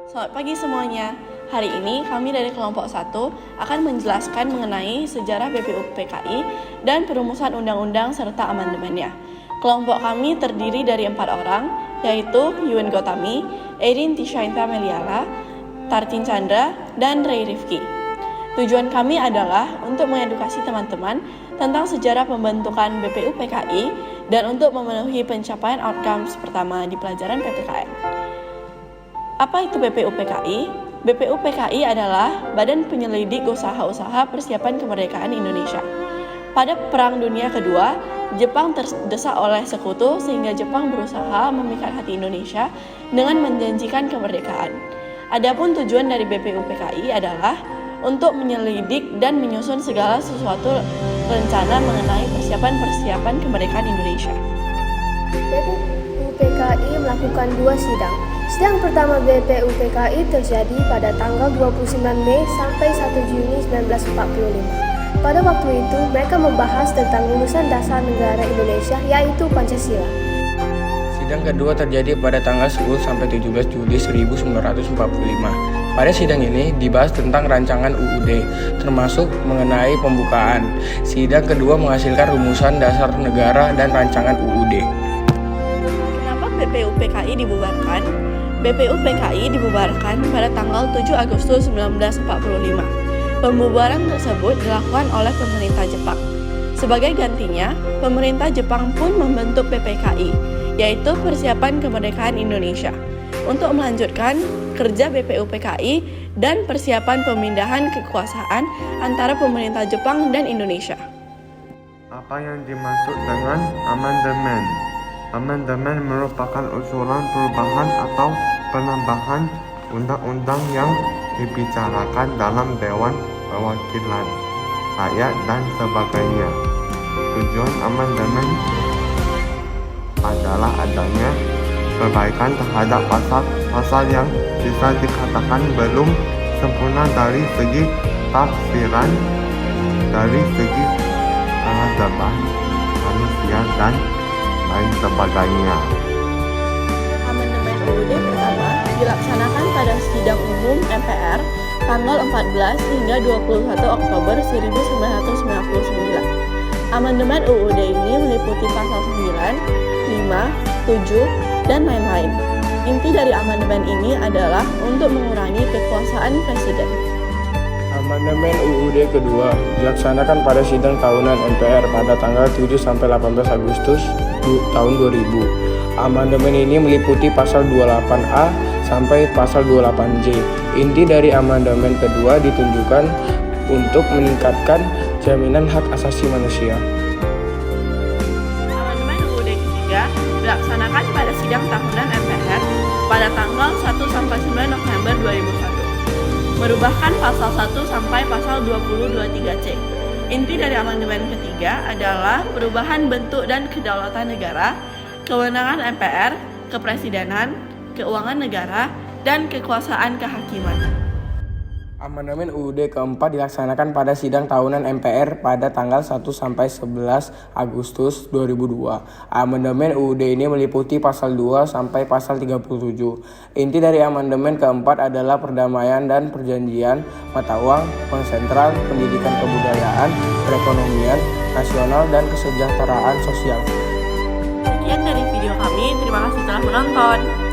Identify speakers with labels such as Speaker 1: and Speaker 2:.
Speaker 1: Selamat pagi semuanya. Hari ini kami dari kelompok 1 akan menjelaskan mengenai sejarah BPUPKI dan perumusan undang-undang serta amandemennya. Kelompok kami terdiri dari 4 orang, yaitu Yuen Gotami, Erin Tishainta Meliala, Tartin Chandra, dan Ray Rifki. Tujuan kami adalah untuk mengedukasi teman-teman tentang sejarah pembentukan BPUPKI dan untuk memenuhi pencapaian outcomes pertama di pelajaran PPKN. Apa itu BPUPKI? BPUPKI adalah Badan Penyelidik Usaha-Usaha Persiapan Kemerdekaan Indonesia. Pada Perang Dunia Kedua, Jepang terdesak oleh sekutu sehingga Jepang berusaha memikat hati Indonesia dengan menjanjikan kemerdekaan. Adapun tujuan dari BPUPKI adalah untuk menyelidik dan menyusun segala sesuatu rencana mengenai persiapan kemerdekaan Indonesia.
Speaker 2: BPUPKI melakukan 2 sidang. Sidang pertama BPUPKI terjadi pada tanggal 29 Mei sampai 1 Juni 1945. Pada waktu itu, mereka membahas tentang rumusan dasar negara Indonesia, yaitu Pancasila.
Speaker 3: Sidang kedua terjadi pada tanggal 10 sampai 17 Juli 1945. Pada sidang ini dibahas tentang rancangan UUD, termasuk mengenai pembukaan. Sidang kedua menghasilkan rumusan dasar negara dan rancangan UUD.
Speaker 1: Kenapa BPUPKI dibubarkan? BPUPKI dibubarkan pada tanggal 7 Agustus 1945. Pembubaran tersebut dilakukan oleh pemerintah Jepang. Sebagai gantinya, pemerintah Jepang pun membentuk PPKI, yaitu Persiapan Kemerdekaan Indonesia, untuk melanjutkan kerja BPUPKI dan persiapan pemindahan kekuasaan antara pemerintah Jepang dan Indonesia.
Speaker 4: Apa yang dimaksud dengan amandemen? Amandemen merupakan usulan perubahan atau penambahan undang-undang yang dibicarakan dalam Dewan Perwakilan Rakyat dan sebagainya. Tujuan amandemen adalah adanya perbaikan terhadap pasal-pasal yang bisa dikatakan belum sempurna dari segi tafsiran, dari segi peradaban manusia, dan lain sebagainya.
Speaker 1: Amandemen UUD pertama dilaksanakan pada sidang umum MPR tanggal 14 hingga 21 Oktober 1999. Amandemen UUD ini meliputi pasal 9, 5, 7, dan lain-lain. Inti dari amandemen ini adalah untuk mengurangi kekuasaan presiden.
Speaker 3: Amandemen UUD kedua dilaksanakan pada sidang tahunan MPR pada tanggal 7 sampai 18 Agustus tahun 2000. Amandemen ini meliputi pasal 28A sampai pasal 28J. Inti dari amandemen kedua ditunjukkan untuk meningkatkan jaminan hak asasi manusia.
Speaker 1: Amandemen UUD ketiga dilaksanakan pada sidang tahunan MPR pada tanggal 1 sampai 9 November 2001. Merubahkan pasal 1 sampai pasal 2023C. Inti dari amandemen ketiga adalah perubahan bentuk dan kedaulatan negara, kewenangan MPR, kepresidenan, keuangan negara, dan kekuasaan kehakiman.
Speaker 3: Amandemen UUD keempat dilaksanakan pada sidang tahunan MPR pada tanggal 1 sampai 11 Agustus 2002. Amandemen UUD ini meliputi pasal 2 sampai pasal 37. Inti dari amandemen keempat adalah perdamaian dan perjanjian mata uang, bank sentral, pendidikan kebudayaan, perekonomian nasional, dan kesejahteraan sosial.
Speaker 1: Sekian dari video kami, terima kasih telah menonton.